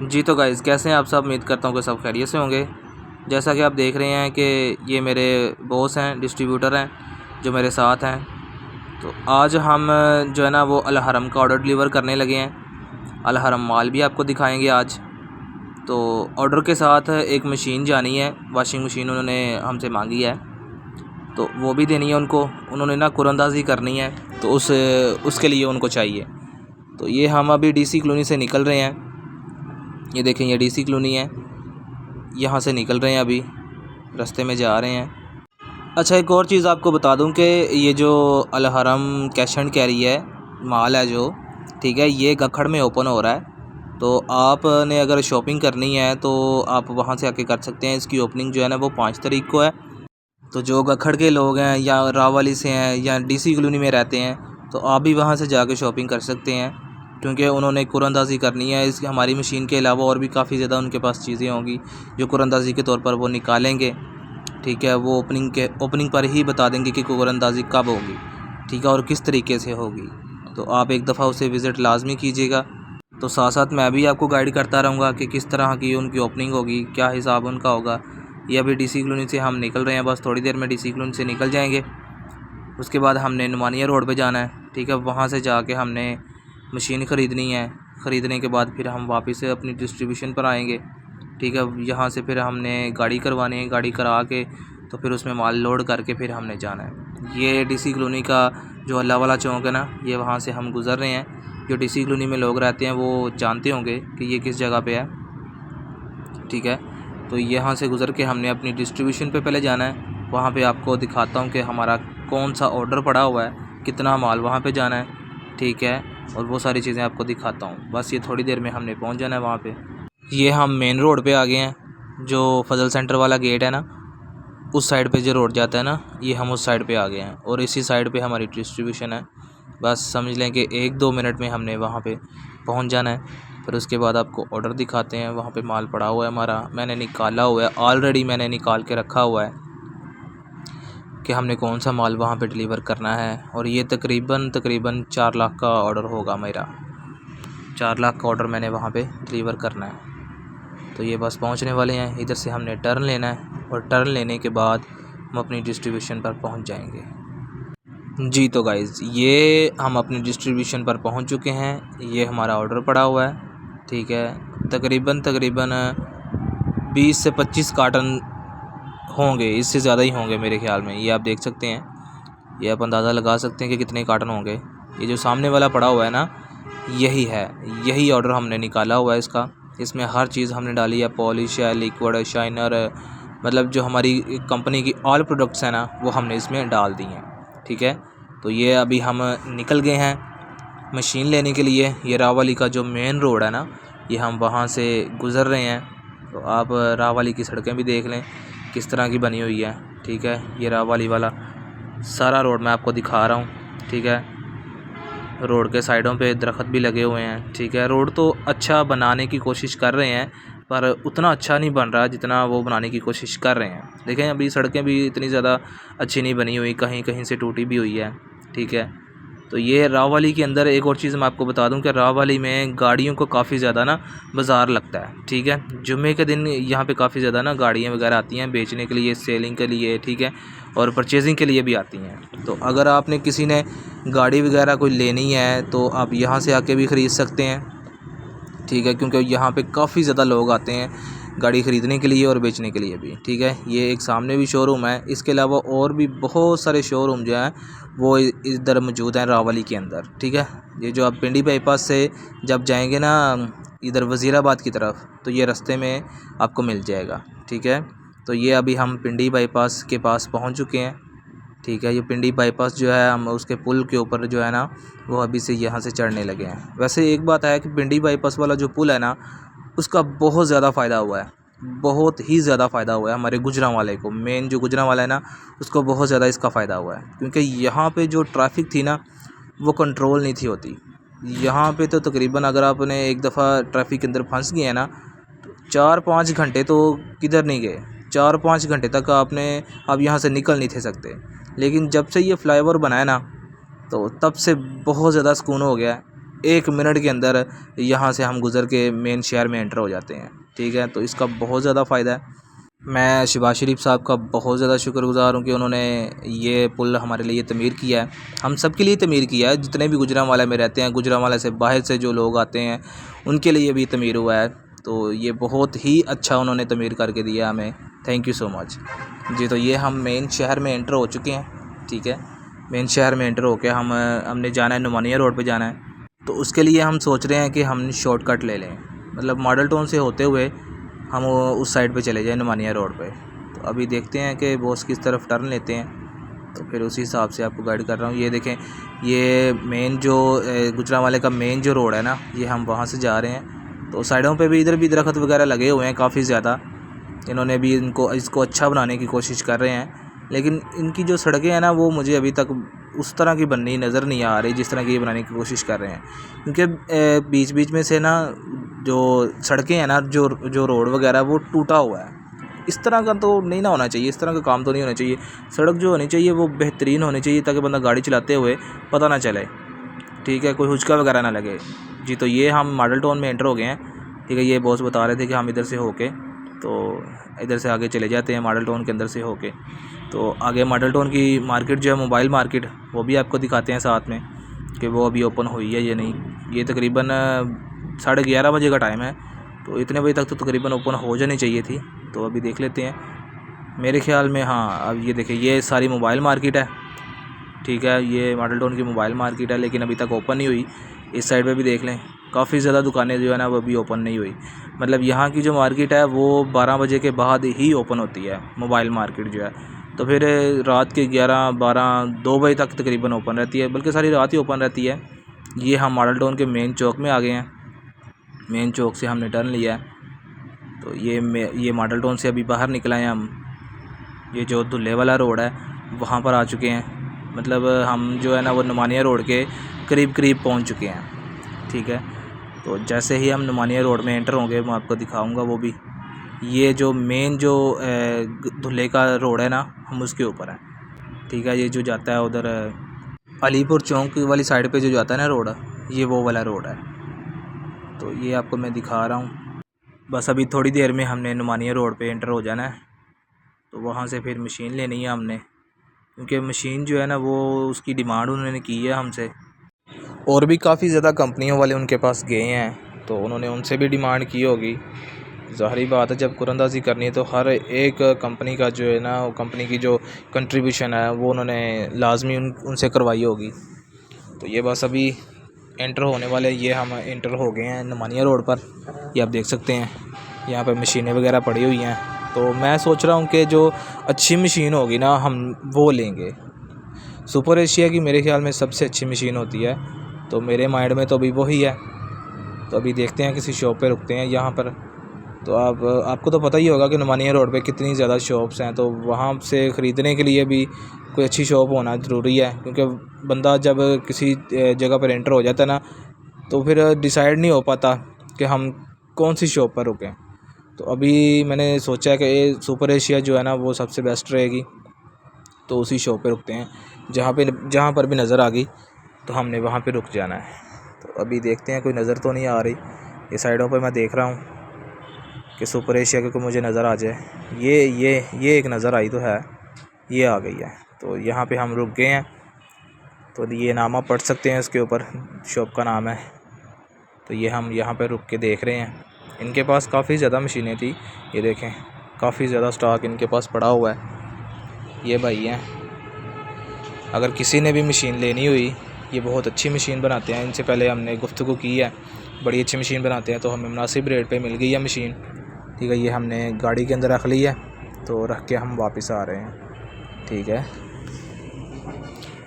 जी तो गाइज़ कैसे हैं आप सब। उम्मीद करता हूँ कि सब खैरियत से होंगे। जैसा कि आप देख रहे हैं कि ये मेरे बॉस हैं, डिस्ट्रीब्यूटर हैं जो मेरे साथ हैं। तो आज हम जो है ना वो अल हरम का ऑर्डर डिलीवर करने लगे हैं। अल हरम मॉल भी आपको दिखाएंगे आज। तो ऑर्डर के साथ एक मशीन जानी है, वॉशिंग मशीन उन्होंने हमसे मांगी है, तो वो भी देनी है उनको। उन्होंने ना कुरंदाजी करनी है, तो उसके लिए उनको चाहिए। तो ये हम अभी डीसी कॉलोनी से निकल रहे हैं। ये देखें, ये डीसी कॉलोनी है, यहाँ से निकल रहे हैं, अभी रास्ते में जा रहे हैं। अच्छा, एक और चीज़ आपको बता दूं कि ये जो अल हरम कैश एंड कैरी है माल है जो, ठीक है, ये गखड़ में ओपन हो रहा है। तो आपने अगर शॉपिंग करनी है तो आप वहाँ से आके कर सकते हैं। इसकी ओपनिंग जो है ना वो 5 तारीख को है। तो जो गखड़ के लोग हैं या रावली से हैं या डीसी कॉलोनी में रहते हैं, तो आप भी वहाँ से जाके शॉपिंग कर सकते हैं, क्योंकि उन्होंने कुरंदाजी करनी है। इसकी हमारी मशीन के अलावा और भी काफ़ी ज़्यादा उनके पास चीज़ें होंगी जो कुरंदाजी के तौर पर वो निकालेंगे। ठीक है, वो ओपनिंग पर ही बता देंगे कि कुरंदाजी कब होगी, ठीक है, और किस तरीके से होगी। तो आप एक दफ़ा उसे विज़िट लाजमी कीजिएगा। तो साथ साथ मैं भी आपको गाइड करता रहूँगा कि किस तरह की उनकी ओपनिंग होगी, क्या हिसाब उनका होगा। ये अभी डीसी कॉलोनी से हम निकल रहे हैं, बस थोड़ी देर में डीसी कॉलोनी से निकल जाएंगे। उसके बाद हमने नुमानिया रोड पे जाना है, ठीक है। वहाँ से जाके हमने मशीन ख़रीदनी है। ख़रीदने के बाद फिर हम वापस से अपनी डिस्ट्रीब्यूशन पर आएंगे, ठीक है। यहाँ से फिर हमने गाड़ी करवानी है, गाड़ी करा के तो फिर उसमें माल लोड करके फिर हमने जाना है। ये डीसी कॉलोनी का जो अल्लाह वाला चौक है ना, ये वहाँ से हम गुज़र रहे हैं। जो डीसी कॉलोनी में लोग रहते हैं वो जानते होंगे कि ये किस जगह पे है, ठीक है। तो यहाँ से गुज़र के हमने अपनी डिस्ट्रीब्यूशन पे पहले जाना है। वहाँ पे आपको दिखाता हूँ कि हमारा कौन सा ऑर्डर पड़ा हुआ है, कितना माल वहाँ पे जाना है, ठीक है, और वो सारी चीज़ें आपको दिखाता हूँ। बस ये थोड़ी देर में हमने पहुँच जाना है वहाँ पे। ये हम मेन रोड पे आ गए हैं। जो फजल सेंटर वाला गेट है ना, उस साइड पे जो रोड जाता है ना, ये हम उस साइड पे आ गए हैं और इसी साइड पे हमारी डिस्ट्रीब्यूशन है। बस समझ लें कि 1-2 मिनट में हमने वहाँ पे पहुँच जाना है। फिर उसके बाद आपको ऑर्डर दिखाते हैं। वहाँ पे माल पड़ा हुआ है हमारा, मैंने निकाला हुआ है ऑलरेडी, मैंने निकाल के रखा हुआ है कि हमने कौन सा माल वहाँ पे डिलीवर करना है। और ये तकरीबन 4 लाख का ऑर्डर होगा मेरा। 4 लाख का ऑर्डर मैंने वहाँ पे डिलीवर करना है। तो ये बस पहुँचने वाले हैं। इधर से हमने टर्न लेना है और टर्न लेने के बाद हम अपनी डिस्ट्रीब्यूशन पर पहुँच जाएंगे। जी तो गाइज़, ये हम अपनी डिस्ट्रीब्यूशन पर पहुँच चुके हैं। ये हमारा ऑर्डर पड़ा हुआ है, ठीक है। तकरीबन 20 से 25 कार्टन होंगे, इससे ज़्यादा ही होंगे मेरे ख़्याल में। ये आप देख सकते हैं, ये आप अंदाज़ा लगा सकते हैं कि कितने कार्टन होंगे। ये जो सामने वाला पड़ा हुआ है ना, यही है, यही ऑर्डर हमने निकाला हुआ है इसका। इसमें हर चीज़ हमने डाली है, पॉलिश है, लिक्विड है, शाइनर, मतलब जो हमारी कंपनी की ऑल प्रोडक्ट्स हैं ना, वो हमने इसमें डाल दी हैं, ठीक है। तो ये अभी हम निकल गए हैं मशीन लेने के लिए। ये रावली का जो मेन रोड है ना, ये हम वहाँ से गुज़र रहे हैं। तो आप रावली की सड़कें भी देख लें किस तरह की बनी हुई है, ठीक है। ये रावली वाला सारा रोड मैं आपको दिखा रहा हूँ, ठीक है। रोड के साइडों पे दरख्त भी लगे हुए हैं, ठीक है। रोड तो अच्छा बनाने की कोशिश कर रहे हैं, पर उतना अच्छा नहीं बन रहा जितना वो बनाने की कोशिश कर रहे हैं। देखें, अभी सड़कें भी इतनी ज़्यादा अच्छी नहीं बनी हुई, कहीं कहीं से टूटी भी हुई है, ठीक है। तो ये रावली के अंदर एक और चीज़ मैं आपको बता दूं कि रावली में गाड़ियों को काफ़ी ज़्यादा ना बाज़ार लगता है, ठीक है। जुम्मे के दिन यहाँ पे काफ़ी ज़्यादा ना गाड़ियाँ वगैरह आती हैं बेचने के लिए, सेलिंग के लिए, ठीक है, और परचेजिंग के लिए भी आती हैं। तो अगर आपने किसी ने गाड़ी वगैरह कोई लेनी है तो आप यहाँ से आके भी ख़रीद सकते हैं, ठीक है, क्योंकि यहाँ पे काफ़ी ज़्यादा लोग आते हैं गाड़ी ख़रीदने के लिए और बेचने के लिए भी, ठीक है। ये एक सामने भी शोरूम है, इसके अलावा और भी बहुत सारे शोरूम जो हैं वो इधर मौजूद हैं रावली के अंदर, ठीक है। ये जो आप पिंडी बाईपास से जब जाएंगे ना इधर वज़ीराबाद की तरफ, तो ये रास्ते में आपको मिल जाएगा, ठीक है। तो ये अभी हम पिंडी बाईपास के पास पहुँच चुके हैं, ठीक है। ये पिंडी बाईपास जो है, हम उसके पुल के ऊपर जो है ना, वो अभी से यहाँ से चढ़ने लगे हैं। वैसे एक बात है कि पिंडी बाईपास वाला जो पुल है ना, उसका बहुत ज़्यादा फ़ायदा हुआ है, बहुत ही ज़्यादा फ़ायदा हुआ है हमारे गुजरांवाले को। मेन जो गुजरांवाला है ना, उसको बहुत ज़्यादा इसका फ़ायदा हुआ है, क्योंकि यहाँ पे जो ट्रैफिक थी ना, वो कंट्रोल नहीं थी होती। यहाँ पे तो तकरीबन अगर आपने एक दफ़ा ट्रैफिक के अंदर फंस गए हैं ना, 4-5 घंटे तो किधर नहीं गए, 4-5 घंटे तक आप यहाँ से निकल नहीं थे सकते। लेकिन जब से ये फ्लाईओवर बनाया ना, तो तब से बहुत ज़्यादा सुकून हो गया है। 1 मिनट के अंदर यहाँ से हम गुज़र के मेन शहर में एंटर हो जाते हैं। ठीक है, तो इसका बहुत ज़्यादा फ़ायदा है। मैं शहबाज शरीफ साहब का बहुत ज़्यादा शुक्रगुज़ार हूँ कि उन्होंने ये पुल हमारे लिए तमीर किया है, हम सब के लिए तमीर किया है। जितने भी गुजरांवाला में रहते हैं, गुजरांवाला से बाहर से जो लोग आते हैं, उनके लिए भी तमीर हुआ है। तो ये बहुत ही अच्छा उन्होंने तमीर करके दिया हमें, थैंक यू सो मच जी। तो ये हम मेन शहर में एंटर हो चुके हैं। ठीक है, मेन शहर में एंटर होकर हमने जाना है, नुमानिया रोड पे जाना है। तो उसके लिए हम सोच रहे हैं कि हम शॉर्टकट ले लें, मतलब मॉडल टाउन से होते हुए हम उस साइड पे चले जाएं, नुमानिया रोड पे। तो अभी देखते हैं कि बॉस किस तरफ टर्न लेते हैं, तो फिर उसी हिसाब से आपको गाइड कर रहा हूँ। ये देखें, ये मेन जो गुजरांवाले का मेन जो रोड है ना, ये हम वहाँ से जा रहे हैं। तो साइडों पे भी इधर भी दरख्त वगैरह लगे हुए हैं काफ़ी ज़्यादा, इन्होंने भी इसको अच्छा बनाने की कोशिश कर रहे हैं। लेकिन इनकी जो सड़कें हैं ना, वो मुझे अभी तक उस तरह की बननी नज़र नहीं आ रही जिस तरह की ये बनाने की कोशिश कर रहे हैं। क्योंकि बीच बीच में से ना जो सड़कें हैं ना, जो रोड वगैरह वो टूटा हुआ है। इस तरह का तो नहीं ना होना चाहिए, इस तरह का काम तो नहीं होना चाहिए। सड़क जो होनी चाहिए वो बेहतरीन होनी चाहिए, ताकि बंदा गाड़ी चलाते हुए पता ना चले। ठीक है, कोई हुचका वगैरह ना लगे जी। तो ये हम मॉडल टाउन में एंटर हो गए हैं। ठीक है, ये बॉस बता रहे थे कि हम इधर से होके, तो इधर से आगे चले जाते हैं मॉडल टाउन के अंदर से होके। तो आगे मॉडल टाउन की मार्केट जो है, मोबाइल मार्केट, वो भी आपको दिखाते हैं साथ में कि वो अभी ओपन हुई है या नहीं। ये तकरीबन 11:30 बजे का टाइम है, तो इतने बजे तक तो तकरीबन ओपन हो जानी चाहिए थी। तो अभी देख लेते हैं, मेरे ख्याल में हाँ। अब ये देखिए, ये सारी मोबाइल मार्केट है। ठीक है, ये मॉडल टाउन की मोबाइल मार्केट है, लेकिन अभी तक ओपन नहीं हुई। इस साइड पे भी देख लें, काफ़ी ज़्यादा दुकानें जो है ना, वो अभी ओपन नहीं हुई। मतलब यहाँ की जो मार्केट है वो 12 बजे के बाद ही ओपन होती है, मोबाइल मार्केट जो है। तो फिर रात के 11, 12, 2 बजे तक तकरीबन ओपन रहती है, बल्कि सारी रात ही ओपन रहती है। ये हम मॉडल टाउन के मेन चौक में आ गए हैं। मेन चौक से हमने टर्न लिया है। तो ये मॉडल टाउन से अभी बाहर निकल आए हैं हम। ये जो धुल्ले वाला रोड है वहाँ पर आ चुके हैं। मतलब हम जो है ना, वो नुमानिया रोड के करीब पहुँच चुके हैं। ठीक है, तो जैसे ही हम नुमानिया रोड में एंटर होंगे, मैं आपको दिखाऊंगा वो भी। ये जो मेन जो धुल्ले का रोड है ना, हम उसके ऊपर हैं। ठीक है, ये जो जाता है उधर अलीपुर चौक वाली साइड पे जो जाता है ना रोड, ये वो वाला रोड है। तो ये आपको मैं दिखा रहा हूँ। बस अभी थोड़ी देर में हमने नुमानिया रोड पे एंटर हो जाना है। तो वहाँ से फिर मशीन लेनी है हमने, क्योंकि मशीन जो है ना, वो उसकी डिमांड उन्होंने की है हमसे। और भी काफ़ी ज़्यादा कंपनियों वाले उनके पास गए हैं, तो उन्होंने उनसे भी डिमांड की होगी। ज़ाहिर बात है, जब कुरंदाजी करनी है तो हर एक कंपनी का जो है ना, कंपनी की जो कंट्रीब्यूशन है वो उन्होंने लाजमी उनसे करवाई होगी। तो ये बस अभी एंटर होने वाले, ये हम एंटर हो गए हैं नुमानिया रोड पर। ये आप देख सकते हैं, यहाँ पर मशीनें वगैरह पड़ी हुई हैं। तो मैं सोच रहा हूँ कि जो अच्छी मशीन होगी ना, हम वो लेंगे। सुपर एशिया की मेरे ख्याल में सबसे अच्छी मशीन होती है, तो मेरे माइंड में तो अभी वही है। तो अभी देखते हैं, किसी शॉप पे रुकते हैं यहाँ पर। तो आपको तो पता ही होगा कि नुमानिया रोड पे कितनी ज़्यादा शॉप्स हैं, तो वहाँ से ख़रीदने के लिए भी कोई अच्छी शॉप होना ज़रूरी है। क्योंकि बंदा जब किसी जगह पर एंटर हो जाता है ना, तो फिर डिसाइड नहीं हो पाता कि हम कौन सी शॉप पर रुकें। तो अभी मैंने सोचा है कि सुपर एशिया जो है ना, वो सबसे बेस्ट रहेगी। तो उसी शॉप पे रुकते हैं, जहाँ पर भी नज़र आ गई तो हमने वहाँ पे रुक जाना है। तो अभी देखते हैं, कोई नज़र तो नहीं आ रही। ये साइडों पे मैं देख रहा हूँ कि सुपर एशिया की कोई मुझे नज़र आ जाए। ये एक नज़र आई तो है, ये आ गई है। तो यहाँ पे हम रुक गए हैं। तो ये नाम आप पढ़ सकते हैं, इसके ऊपर शॉप का नाम है। तो ये हम यहाँ पे रुक के देख रहे हैं। इनके पास काफ़ी ज़्यादा मशीनें थी, ये देखें, काफ़ी ज़्यादा स्टॉक इनके पास पड़ा हुआ है। ये भाई हैं, अगर किसी ने भी मशीन लेनी हुई, ये बहुत अच्छी मशीन बनाते हैं। इनसे पहले हमने गुफ्तगू की है, बड़ी अच्छी मशीन बनाते हैं। तो हमें मुनासिब रेट पे मिल गई है मशीन। ठीक है, ये हमने गाड़ी के अंदर रख ली है, तो रख के हम वापस आ रहे हैं। ठीक है,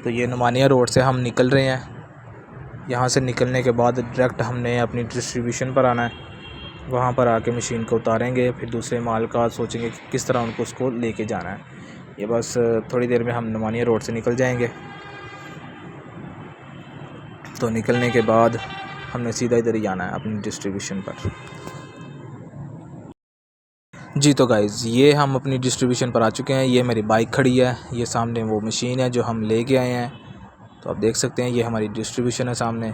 तो ये नुमानिया रोड से हम निकल रहे हैं। यहाँ से निकलने के बाद डायरेक्ट हमने अपनी डिस्ट्रीब्यूशन पर आना है। वहाँ पर आके मशीन को उतारेंगे, फिर दूसरे माल का सोचेंगे कि किस तरह उनको उसको लेके जाना है। ये बस थोड़ी देर में हम नुमानिया रोड से निकल जाएंगे। तो निकलने के बाद हमने सीधा इधर ही जाना है अपनी डिस्ट्रीब्यूशन पर। जी तो गाइज़, ये हम अपनी डिस्ट्रीब्यूशन पर आ चुके हैं। ये मेरी बाइक खड़ी है, ये सामने वो मशीन है जो हम लेके आए हैं। तो आप देख सकते हैं, ये हमारी डिस्ट्रीब्यूशन है सामने।